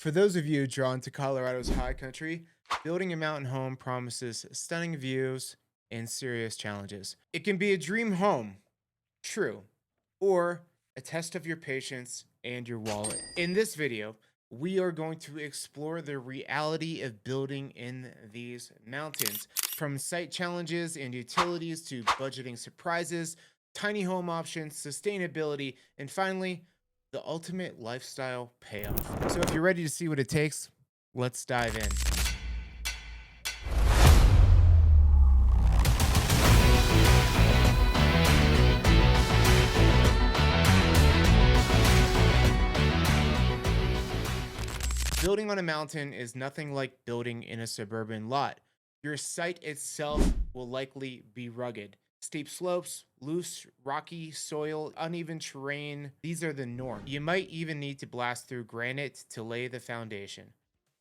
For those of you drawn to Colorado's high country, building a mountain home promises stunning views and serious challenges. It can be a dream home, true, or a test of your patience and your wallet. In this video, we are going to explore the reality of building in these mountains, from site challenges and utilities to budgeting surprises, tiny home options, sustainability, and finally, the ultimate lifestyle payoff. So if you're ready to see what it takes, let's dive in. Building on a mountain is nothing like building in a suburban lot. Your site itself will likely be rugged. Steep slopes, loose, rocky soil, uneven terrain, these are the norm. You might even need to blast through granite to lay the foundation,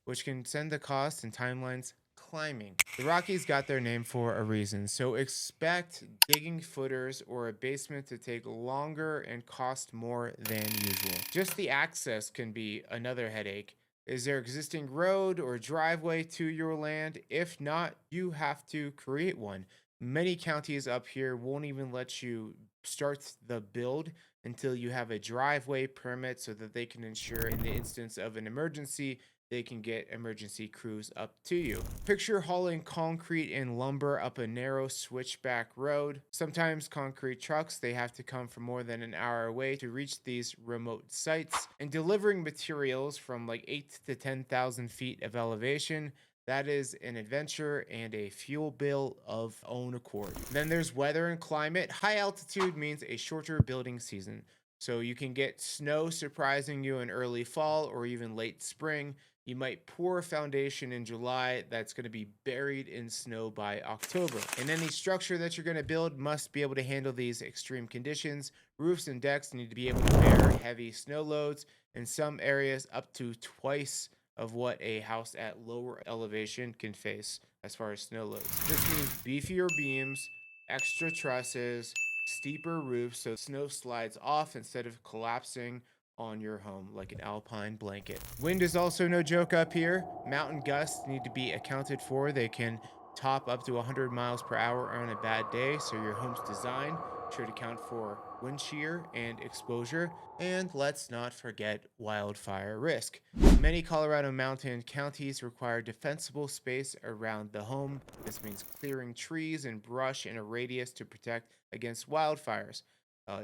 which can send the costs and timelines climbing. The Rockies got their name for a reason, so expect digging footers or a basement to take longer and cost more than usual. Just the access can be another headache. Is there existing road or driveway to your land? If not, you have to create one. Many counties up here won't even let you start the build until you have a driveway permit so that they can ensure in the instance of an emergency they can get emergency crews up to you. Picture hauling concrete and lumber up a narrow switchback road. Sometimes concrete trucks, they have to come from more than an hour away to reach these remote sites, and delivering materials from like 8 to 10,000 feet of elevation. That is an adventure and a fuel bill of own accord. Then there's weather and climate. High altitude means a shorter building season. So you can get snow surprising you in early fall or even late spring. You might pour a foundation in July that's going to be buried in snow by October. And any structure that you're going to build must be able to handle these extreme conditions. Roofs and decks need to be able to bear heavy snow loads, in some areas up to twice of what a house at lower elevation can face as far as snow loads. This means beefier beams, extra trusses, steeper roofs so snow slides off instead of collapsing on your home like an alpine blanket. Wind is also no joke up here. Mountain gusts need to be accounted for. They can top up to 100 miles per hour on a bad day, so your home's design should account for wind shear and exposure. And let's not forget wildfire risk. Many Colorado mountain counties require defensible space around the home. This means clearing trees and brush in a radius to protect against wildfires.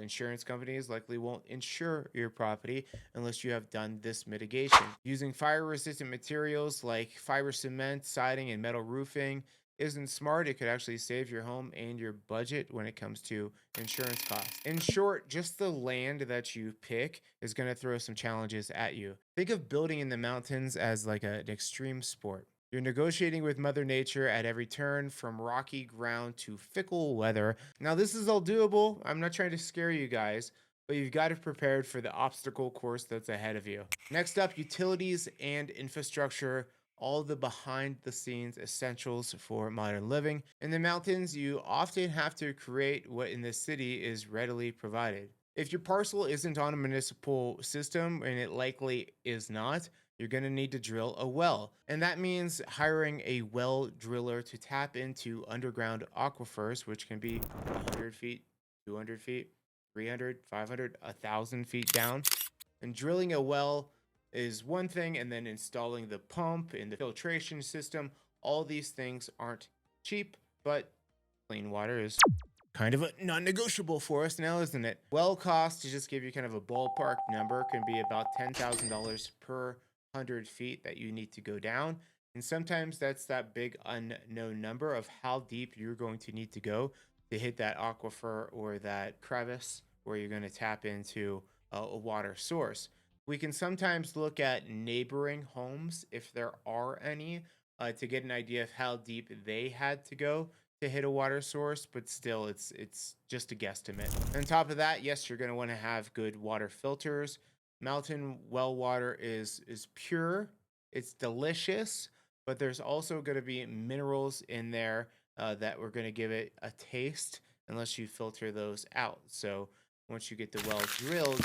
Insurance companies likely won't insure your property unless you have done this mitigation. Using fire resistant materials like fiber cement, siding, and metal roofing isn't smart. It could actually save your home and your budget when it comes to insurance costs. In short, just the land that you pick is going to throw some challenges at you. Think of building in the mountains as like an extreme sport. You're negotiating with Mother Nature at every turn, from rocky ground to fickle weather. Now, this is all doable. I'm not trying to scare you guys, but you've got to prepare for the obstacle course that's ahead of you. Next up, utilities and infrastructure, all the behind the scenes essentials for modern living. In the mountains, you often have to create what in the city is readily provided. If your parcel isn't on a municipal system, and it likely is not, you're going to need to drill a well. And that means hiring a well driller to tap into underground aquifers, which can be 100 feet, 200 feet, 300, 500, 1,000 feet down. And drilling a well is one thing, and then installing the pump and the filtration system. All these things aren't cheap, but clean water is kind of a non-negotiable for us now, isn't it? Well cost, to just give you kind of a ballpark number, can be about $10,000 per 100 feet that you need to go down. And sometimes that's that big unknown number of how deep you're going to need to go to hit that aquifer or that crevice where you're going to tap into a water source. We can sometimes look at neighboring homes, if there are any, to get an idea of how deep they had to go to hit a water source, but still it's just a guesstimate. On top of that, yes, you're going to want to have good water filters. Mountain well water is pure, it's delicious, but there's also going to be minerals in there that we're going to give it a taste unless you filter those out. So Once you get the well drilled,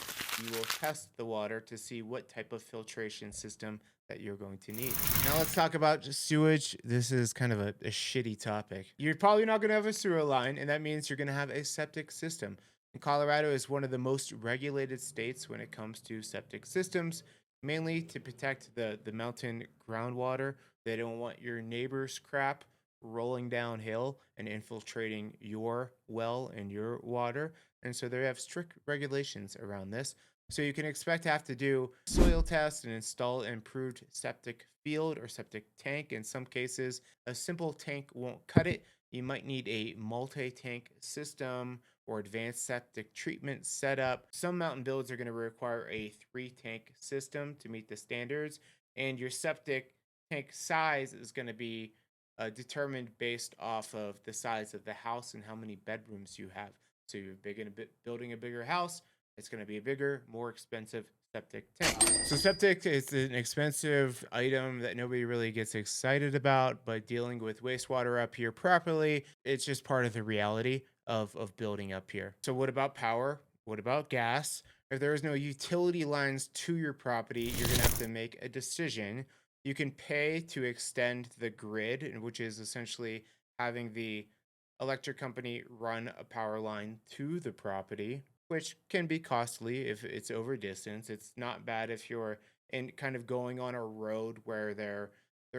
you will test the water to see what type of filtration system that you're going to need. Now let's talk about sewage. This is kind of a shitty topic. You're probably not going to have a sewer line, and that means you're going to have a septic system. And Colorado is one of the most regulated states when it comes to septic systems, mainly to protect the mountain groundwater. They don't want your neighbor's crap rolling downhill and infiltrating your well and your water. And so they have strict regulations around this. So you can expect to have to do soil tests and install an improved septic field or septic tank. In some cases, a simple tank won't cut it. You might need a multi-tank system or advanced septic treatment setup. Some mountain builds are going to require a 3-tank system to meet the standards, and your septic tank size is going to be determined based off of the size of the house and how many bedrooms you have. So you're building a bigger house, it's going to be a bigger, more expensive septic tank. So septic is an expensive item that nobody really gets excited about, but dealing with wastewater up here properly, it's just part of the reality of building up here. So what about power? What about gas? If there is no utility lines to your property, you're going to have to make a decision. You can pay to extend the grid, which is essentially having the electric company run a power line to the property, which can be costly if it's over distance. It's not bad if you're in kind of going on a road where their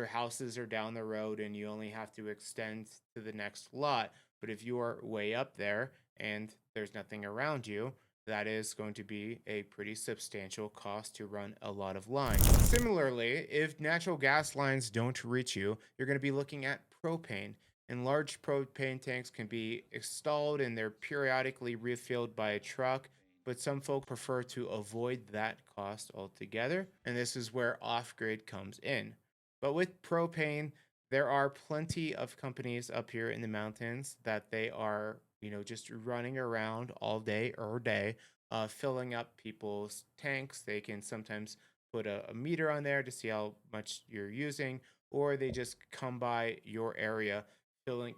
houses are down the road and you only have to extend to the next lot. But if you are way up there and there's nothing around you, that is going to be a pretty substantial cost to run a lot of lines. Similarly, if natural gas lines don't reach you, you're going to be looking at propane. And large propane tanks can be installed and they're periodically refilled by a truck, but some folks prefer to avoid that cost altogether. And this is where off grid comes in. But with propane, there are plenty of companies up here in the mountains that they are, just running around all day or day, filling up people's tanks. They can sometimes put a meter on there to see how much you're using, or they just come by your area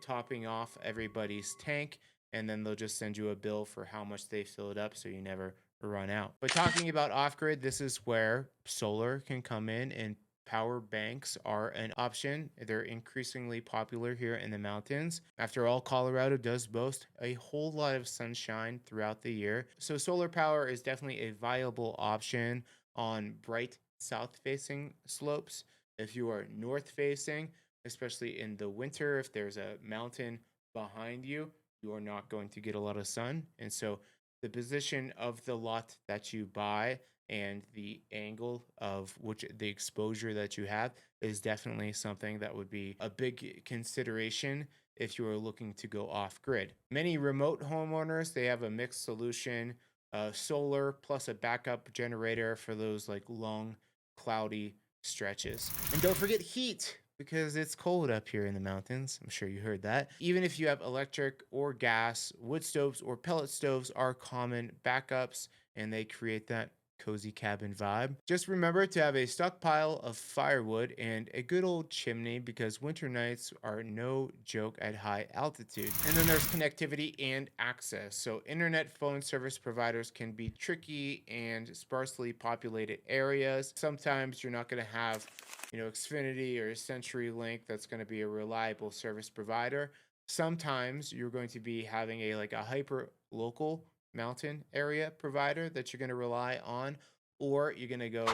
topping off everybody's tank, and then they'll just send you a bill for how much they filled up so you never run out. But talking about off grid, this is where solar can come in, and power banks are an option. They're increasingly popular here in the mountains. After all, Colorado does boast a whole lot of sunshine throughout the year. So solar power is definitely a viable option on bright south facing slopes. If you are north facing, especially in the winter, if there's a mountain behind you, you are not going to get a lot of sun. And so the position of the lot that you buy and the angle of which the exposure that you have is definitely something that would be a big consideration if you are looking to go off grid. Many remote homeowners, they have a mixed solution, solar plus a backup generator for those like long cloudy stretches. And don't forget heat, because it's cold up here in the mountains. I'm sure you heard that. Even if you have electric or gas, wood stoves or pellet stoves are common backups, and they create that cozy cabin vibe. Just remember to have a stockpile of firewood and a good old chimney, because winter nights are no joke at high altitude. And then there's connectivity and access. So internet phone service providers can be tricky and sparsely populated areas. Sometimes you're not going to have Xfinity or CenturyLink that's going to be a reliable service provider. Sometimes you're going to be having a hyper local mountain area provider that you're going to rely on, or you're going to go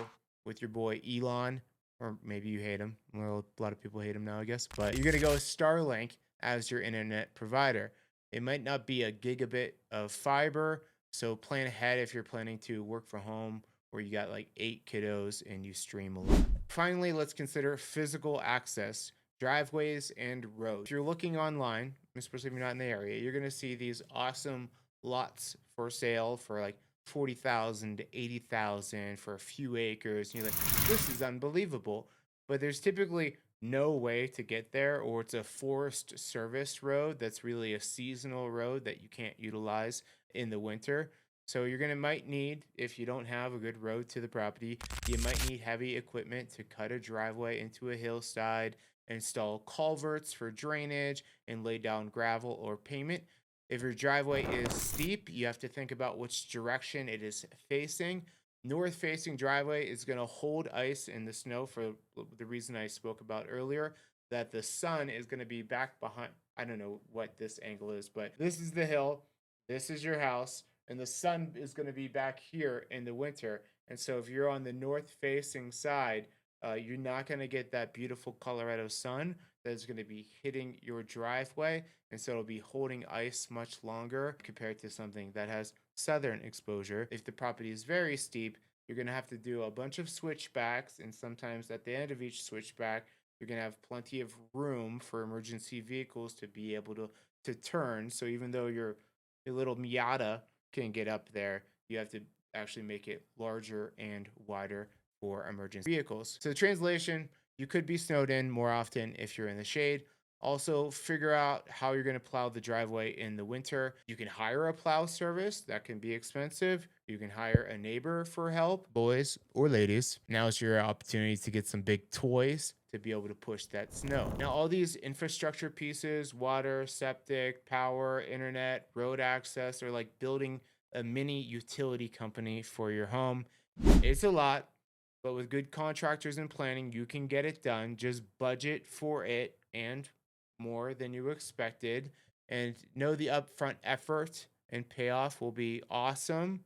with your boy Elon, or maybe you hate him. Well, a lot of people hate him now, I guess, but you're going to go with Starlink as your internet provider. It might not be a gigabit of fiber, so plan ahead if you're planning to work from home where you got like 8 kiddos and you stream a lot. Finally, let's consider physical access, driveways, and roads. If you're looking online, especially if you're not in the area, you're going to see these awesome lots for sale for like 40,000 to 80,000 for a few acres. And you're like, this is unbelievable. But there's typically no way to get there, or it's a forest service road that's really a seasonal road that you can't utilize in the winter. So you're going to might need, if you don't have a good road to the property, you might need heavy equipment to cut a driveway into a hillside, install culverts for drainage, and lay down gravel or pavement. If your driveway is steep, you have to think about which direction it is facing. North facing driveway is going to hold ice in the snow for the reason I spoke about earlier, that the sun is going to be back behind. I don't know what this angle is, but this is the hill. This is your house, and the sun is going to be back here in the winter. And so, if you're on the north facing side, you're not going to get that beautiful Colorado sun that is going to be hitting your driveway. And so, it'll be holding ice much longer compared to something that has southern exposure. If the property is very steep, you're going to have to do a bunch of switchbacks. And sometimes at the end of each switchback, you're going to have plenty of room for emergency vehicles to be able to turn. So, even though your little Miata can get up there, you have to actually make it larger and wider for emergency vehicles. So, the translation, you could be snowed in more often if you're in the shade. Also, figure out how you're going to plow the driveway in the winter. You can hire a plow service, that can be expensive. You can hire a neighbor for help. Boys or ladies, now is your opportunity to get some big toys to be able to push that snow. Now, all these infrastructure pieces, water, septic, power, internet, road access, are like building a mini utility company for your home. It's a lot, but with good contractors and planning, you can get it done. Just budget for it and more than you expected, and know the upfront effort and payoff will be awesome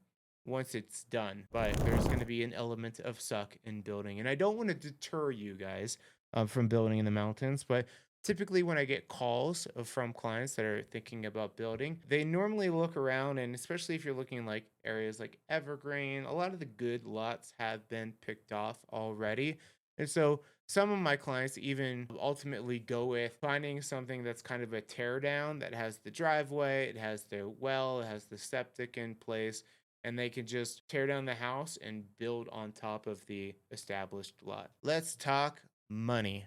once it's done. But there's going to be an element of suck in building, and I don't want to deter you guys from building in the mountains, but typically when I get calls from clients that are thinking about building, they normally look around, and especially if you're looking in like areas like Evergreen, a lot of the good lots have been picked off already. And so some of my clients even ultimately go with finding something that's kind of a tear down, that has the driveway, it has the well, it has the septic in place, and they can just tear down the house and build on top of the established lot. Let's talk money.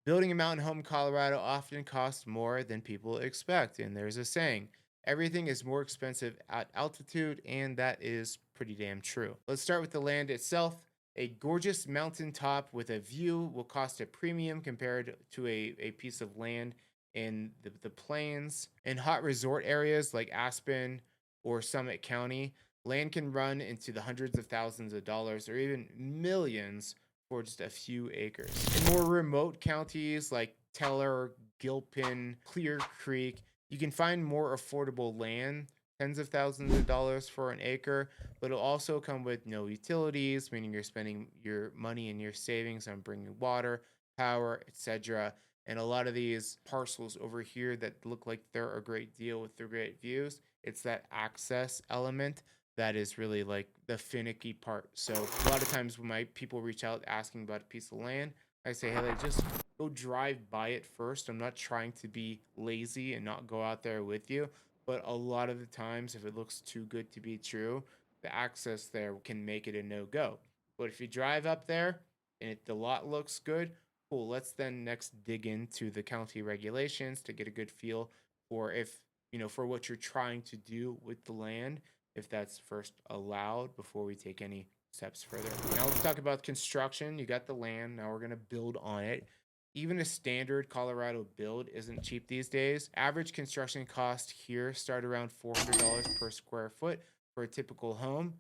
Building a mountain home in Colorado often costs more than people expect, and there's a saying, everything is more expensive at altitude, and that is pretty damn true. Let's start with the land itself. A gorgeous mountaintop with a view will cost a premium compared to a piece of land in the plains. In hot resort areas like Aspen or Summit County, land can run into the hundreds of thousands of dollars or even millions for just a few acres. In more remote counties like Teller, Gilpin, Clear Creek, you can find more affordable land, tens of thousands of dollars for an acre, but it'll also come with no utilities, meaning you're spending your money and your savings on bringing water, power, etc. And a lot of these parcels over here that look like they're a great deal with the great views, it's that access element that is really like the finicky part. So a lot of times when my people reach out asking about a piece of land, I say, hey, like, just go drive by it first. I'm not trying to be lazy and not go out there with you. But a lot of the times, if it looks too good to be true, the access there can make it a no go. But if you drive up there and the lot looks good, cool. Let's then next dig into the county regulations to get a good feel for if, for what you're trying to do with the land, if that's first allowed before we take any steps further. Now let's talk about construction. You got the land. Now we're going to build on it. Even a standard Colorado build isn't cheap these days. Average construction cost here start around $400 per square foot for a typical home,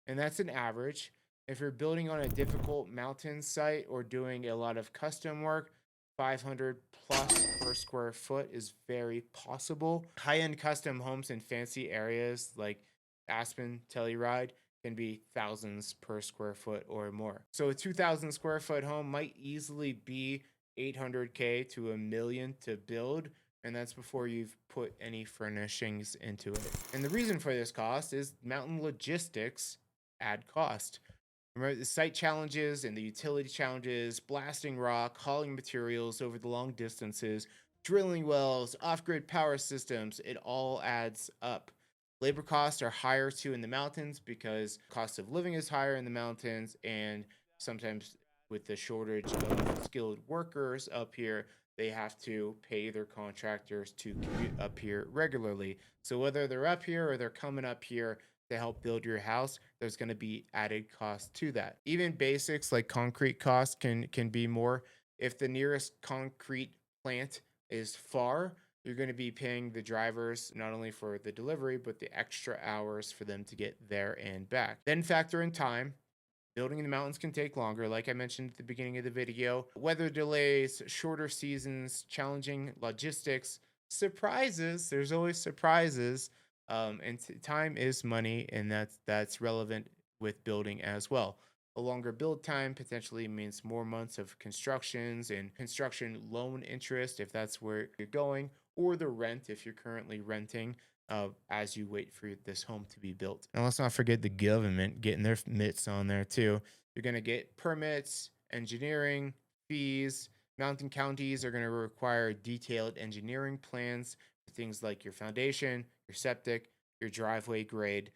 and that's an average. If you're building on a difficult mountain site or doing a lot of custom work, 500 plus per square foot is very possible. High-end custom homes in fancy areas like Aspen, Telluride can be thousands per square foot or more. So a 2,000 square foot home might easily be 800K to $1 million to build, and that's before you've put any furnishings into it. And the reason for this cost is mountain logistics add cost. Remember the site challenges and the utility challenges, blasting rock, hauling materials over the long distances, drilling wells, off-grid power systems, it all adds up. Labor costs are higher too in the mountains because cost of living is higher in the mountains, and sometimes with the shortage of skilled workers up here, they have to pay their contractors to commute up here regularly. So whether they're up here or they're coming up here to help build your house, there's going to be added cost to that. Even basics like concrete costs can be more. If the nearest concrete plant is far, You're going to be paying the drivers not only for the delivery, but the extra hours for them to get there and back. Then factor in time. Building in the mountains can take longer, like I mentioned at the beginning of the video. Weather delays, shorter seasons, challenging logistics, surprises. There's always surprises, and time is money, and that's relevant with building as well. A longer build time potentially means more months of constructions and construction loan interest if that's where you're going, or the rent if you're currently renting as you wait for this home to be built. And let's not forget the government getting their mitts on there too. You're going to get permits, engineering, fees. Mountain counties are going to require detailed engineering plans for things like your foundation, your septic, your driveway grade.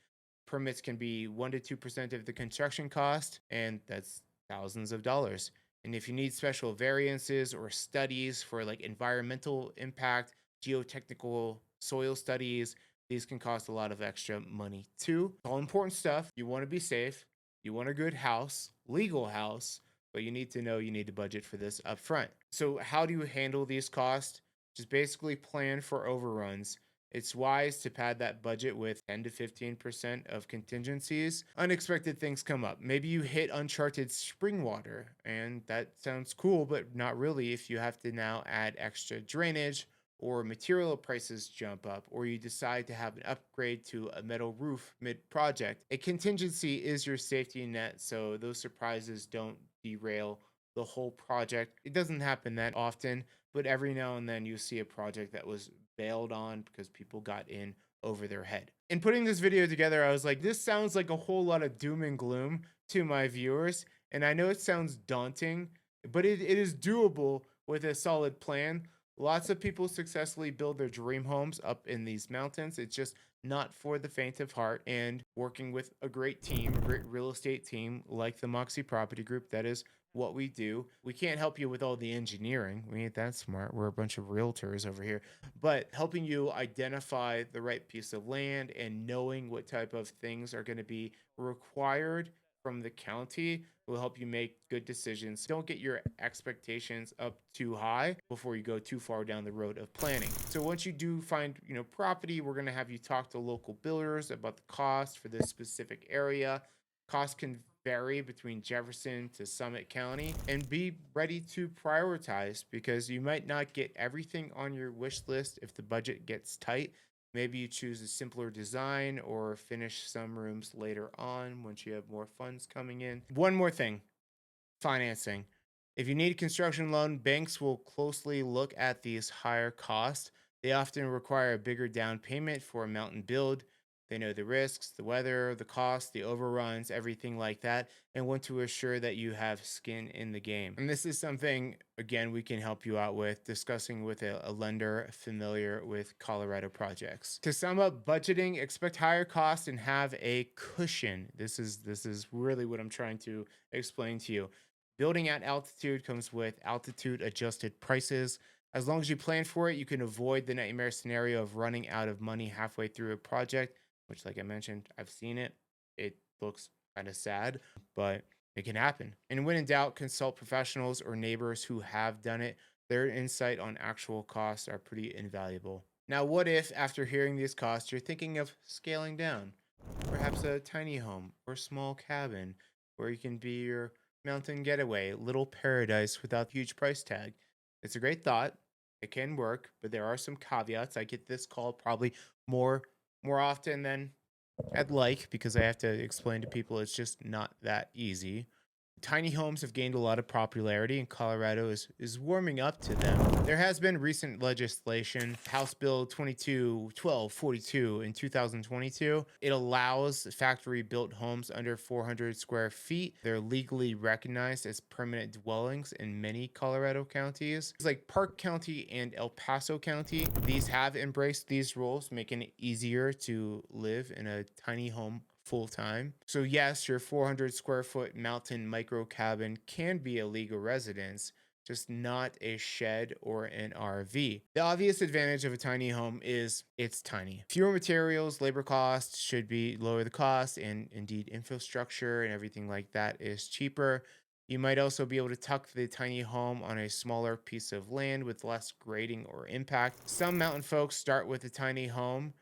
Permits can be 1 to 2% of the construction cost, and that's thousands of dollars. And if you need special variances or studies for like environmental impact, geotechnical soil studies, these can cost a lot of extra money too. All important stuff. You want to be safe. You want a good house, legal house, but you need to know you need to budget for this up front. So, how do you handle these costs? Just basically plan for overruns. It's wise to pad that budget with 10 to 15% of contingencies. Unexpected things come up. Maybe you hit uncharted spring water, and that sounds cool, but not really if you have to now add extra drainage, or material prices jump up, or you decide to have an upgrade to a metal roof mid project. A contingency is your safety net, so those surprises don't derail the whole project. It doesn't happen that often, but every now and then you see a project that was bailed on because people got in over their head. In putting this video together, I was like, this sounds like a whole lot of doom and gloom to my viewers. And I know it sounds daunting, but it is doable with a solid plan. Lots of people successfully build their dream homes up in these mountains. It's just not for the faint of heart. And working with a great team, a great real estate team like the Moxie Property Group, that is what we do. We can't help you with all the engineering. We ain't that smart. We're a bunch of realtors over here. But helping you identify the right piece of land and knowing what type of things are going to be required from the county will help you make good decisions. Don't get your expectations up too high before you go too far down the road of planning. So once you do find, property, we're going to have you talk to local builders about the cost for this specific area. Cost can vary between Jefferson to Summit County, and be ready to prioritize because you might not get everything on your wish list if the budget gets tight. Maybe you choose a simpler design or finish some rooms later on once you have more funds coming in. One more thing, financing. If you need a construction loan, banks will closely look at these higher costs. They often require a bigger down payment for a mountain build. They know the risks, the weather, the cost, the overruns, everything like that, and want to assure that you have skin in the game. And this is something, again, we can help you out with discussing with a lender familiar with Colorado projects. To sum up, budgeting, expect higher costs and have a cushion. This is really what I'm trying to explain to you. Building at altitude comes with altitude adjusted prices. As long as you plan for it, you can avoid the nightmare scenario of running out of money halfway through a project, which, like I mentioned, I've seen it. It looks kind of sad, but it can happen. And when in doubt, consult professionals or neighbors who have done it. Their insight on actual costs are pretty invaluable. Now, what if after hearing these costs, you're thinking of scaling down? Perhaps a tiny home or small cabin where you can be your mountain getaway, little paradise without huge price tag. It's a great thought. It can work, but there are some caveats. I get this call probably more often than I'd like because I have to explain to people it's just not that easy. Tiny homes have gained a lot of popularity, and Colorado is warming up to them. There has been recent legislation, House Bill 22-1242 in 2022. It allows factory-built homes under 400 square feet. They're legally recognized as permanent dwellings in many Colorado counties. It's like Park County and El Paso County. These have embraced these rules, making it easier to live in a tiny home full time. So yes, your 400 square foot mountain micro cabin can be a legal residence, just not a shed or an RV. The obvious advantage of a tiny home is it's tiny. Fewer materials, labor costs should be lower the cost, and indeed infrastructure and everything like that is cheaper. You might also be able to tuck the tiny home on a smaller piece of land with less grading or impact. Some mountain folks start with a tiny home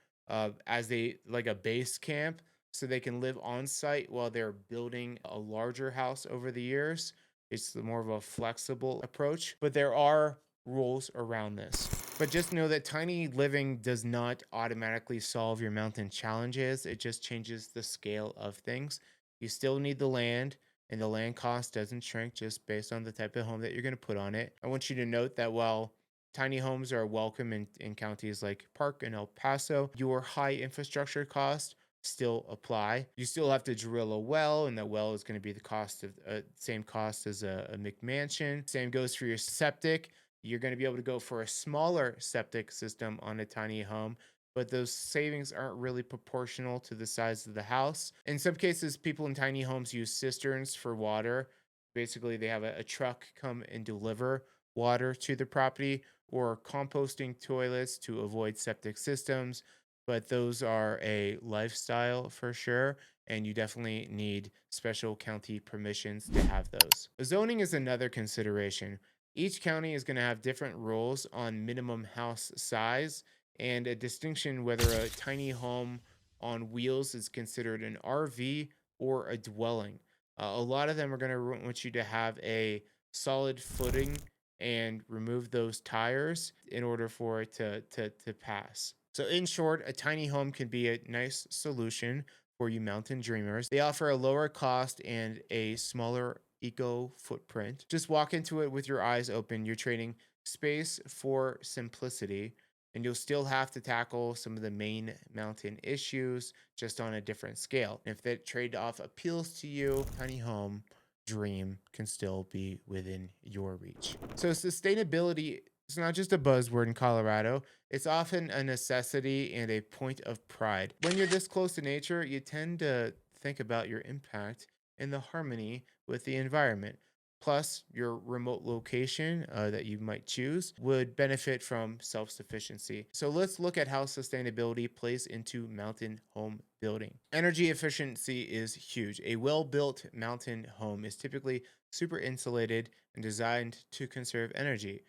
as they like a base camp so they can live on site while they're building a larger house over the years. It's more of a flexible approach, but there are rules around this. But just know that tiny living does not automatically solve your mountain challenges. It just changes the scale of things. You still need the land, and the land cost doesn't shrink just based on the type of home that you're going to put on it. I want you to note that while tiny homes are welcome in counties like Park and El Paso, your high infrastructure costs still apply. You still have to drill a well, and that well is going to be the cost of same cost as a McMansion. Same goes for your septic. You're going to be able to go for a smaller septic system on a tiny home, but those savings aren't really proportional to the size of the house. In some cases, people in tiny homes use cisterns for water. Basically, they have a truck come and deliver water to the property, or composting toilets to avoid septic systems. But those are a lifestyle for sure, and you definitely need special county permissions to have those. Zoning is another consideration. Each county is going to have different rules on minimum house size and a distinction whether a tiny home on wheels is considered an RV or a dwelling. A lot of them are going to want you to have a solid footing and remove those tires in order for it to pass. So, in short, a tiny home can be a nice solution for you mountain dreamers. They offer a lower cost and a smaller eco footprint. Just walk into it with your eyes open. You're trading space for simplicity, and you'll still have to tackle some of the main mountain issues just on a different scale. If that trade off appeals to you, tiny home dream can still be within your reach. So, sustainability is not just a buzzword in Colorado, it's often a necessity and a point of pride. When you're this close to nature, you tend to think about your impact and the harmony with the environment. Plus, your remote location that you might choose would benefit from self sufficiency. So, let's look at how sustainability plays into mountain home building. Energy efficiency is huge. A well built mountain home is typically super insulated and designed to conserve energy.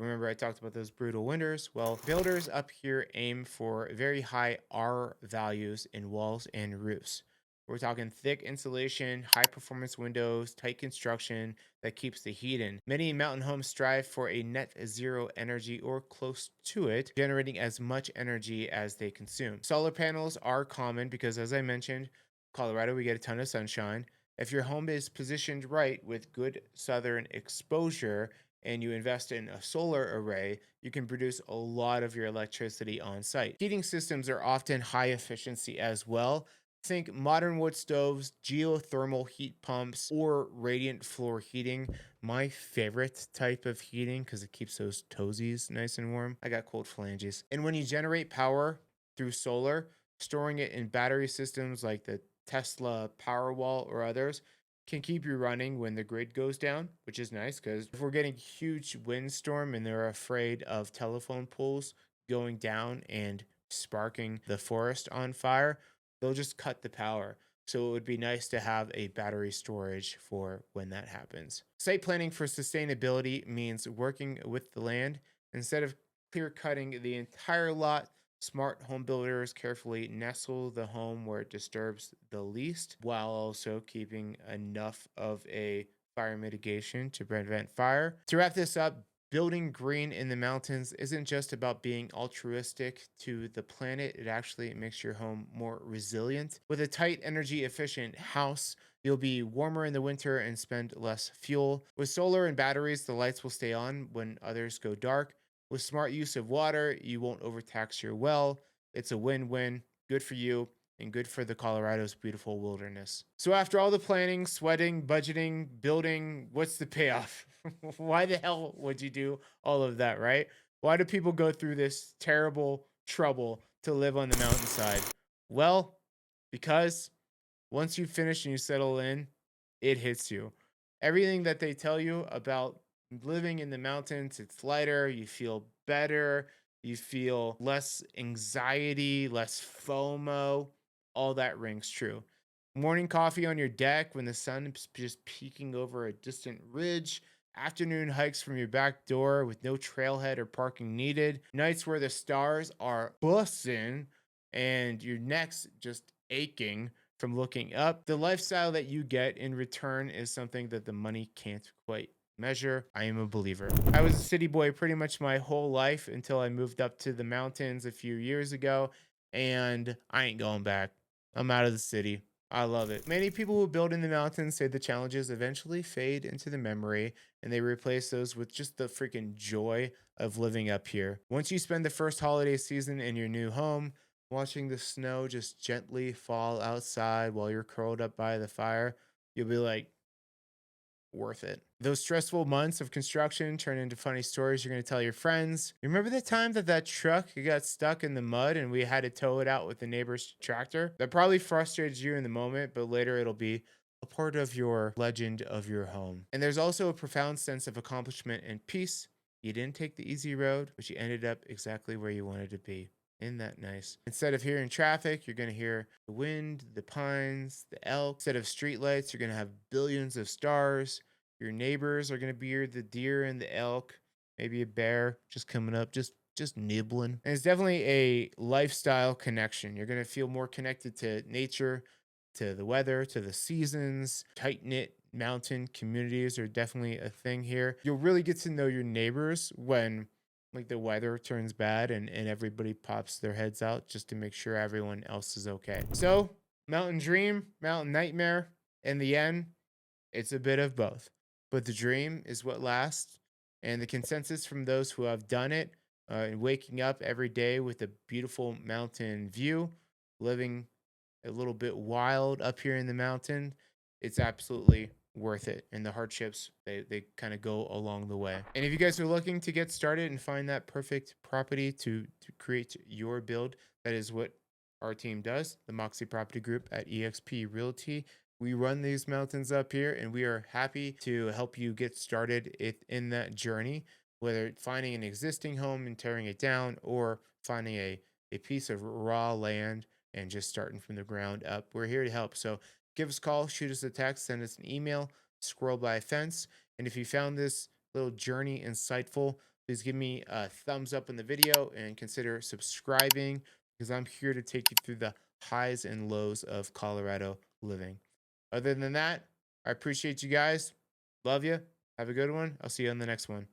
Remember, I talked about those brutal winters? Well, builders up here aim for very high R values in walls and roofs. We're talking thick insulation, high performance windows, tight construction that keeps the heat in. Many mountain homes strive for a net zero energy or close to it, generating as much energy as they consume. Solar panels are common because, as I mentioned, Colorado, we get a ton of sunshine. If your home is positioned right with good southern exposure, and you invest in a solar array, you can produce a lot of your electricity on site. Heating systems are often high efficiency as well. Think modern wood stoves, geothermal heat pumps, or radiant floor heating. My favorite type of heating because it keeps those toesies nice and warm. I got cold phalanges. And when you generate power through solar, storing it in battery systems like the Tesla Powerwall or others, can keep you running when the grid goes down, which is nice because if we're getting huge windstorm and they're afraid of telephone poles going down and sparking the forest on fire, they'll just cut the power. So it would be nice to have a battery storage for when that happens. Site planning for sustainability means working with the land instead of clear cutting the entire lot. Smart home builders carefully nestle the home where it disturbs the least while also keeping enough of a fire mitigation to prevent fire. To wrap this up, building green in the mountains isn't just about being altruistic to the planet, it actually makes your home more resilient. With a tight, energy efficient house, you'll be warmer in the winter and spend less fuel. With solar and batteries, the lights will stay on when others go dark. With smart use of water, you won't overtax your well. It's a win win. Good for you and good for the Colorado's beautiful wilderness. So, after all the planning, sweating, budgeting, building, what's the payoff? Why the hell would you do all of that, right? Why do people go through this terrible trouble to live on the mountainside? Well, because once you finish and you settle in, it hits you. Everything that they tell you about living in the mountains, it's lighter, you feel better, you feel less anxiety, less FOMO, all that rings true. Morning coffee on your deck when the sun is just peeking over a distant ridge. Afternoon hikes from your back door with no trailhead or parking needed. Nights where the stars are bussing and your neck's just aching from looking up. The lifestyle that you get in return is something that the money can't quite measure. I am a believer. I was a city boy pretty much my whole life until I moved up to the mountains a few years ago, and I ain't going back. I'm out of the city. I love it. Many people who build in the mountains say the challenges eventually fade into the memory and they replace those with just the freaking joy of living up here. Once you spend the first holiday season in your new home, watching the snow just gently fall outside while you're curled up by the fire, you'll be like, worth it. Those stressful months of construction turn into funny stories you're going to tell your friends. Remember the time that truck got stuck in the mud and we had to tow it out with the neighbor's tractor? That probably frustrated you in the moment, but later it'll be a part of your legend of your home. And there's also a profound sense of accomplishment and peace. You didn't take the easy road, but you ended up exactly where you wanted to be. Isn't that nice? Instead of hearing traffic, you're going to hear the wind, the pines, the elk. Instead of streetlights, you're going to have billions of stars. Your neighbors are going to be the deer and the elk, maybe a bear just coming up, just nibbling. And it's definitely a lifestyle connection. You're going to feel more connected to nature, to the weather, to the seasons. Tight knit mountain communities are definitely a thing here. You'll really get to know your neighbors when like the weather turns bad and everybody pops their heads out just to make sure everyone else is okay. So, mountain dream, mountain nightmare. In the end, it's a bit of both. But the dream is what lasts. And the consensus from those who have done it, and waking up every day with a beautiful mountain view, living a little bit wild up here in the mountain, it's absolutely worth it. And the hardships, they kind of go along the way. And if you guys are looking to get started and find that perfect property to create your build, that is what our team does, the Moxie Property Group at EXP Realty. We run these mountains up here and we are happy to help you get started in that journey, whether finding an existing home and tearing it down or finding a piece of raw land and just starting from the ground up. We're here to help. So give us a call, shoot us a text, send us an email, scroll by a fence. And if you found this little journey insightful, please give me a thumbs up in the video and consider subscribing because I'm here to take you through the highs and lows of Colorado living. Other than that, I appreciate you guys. Love you. Have a good one. I'll see you on the next one.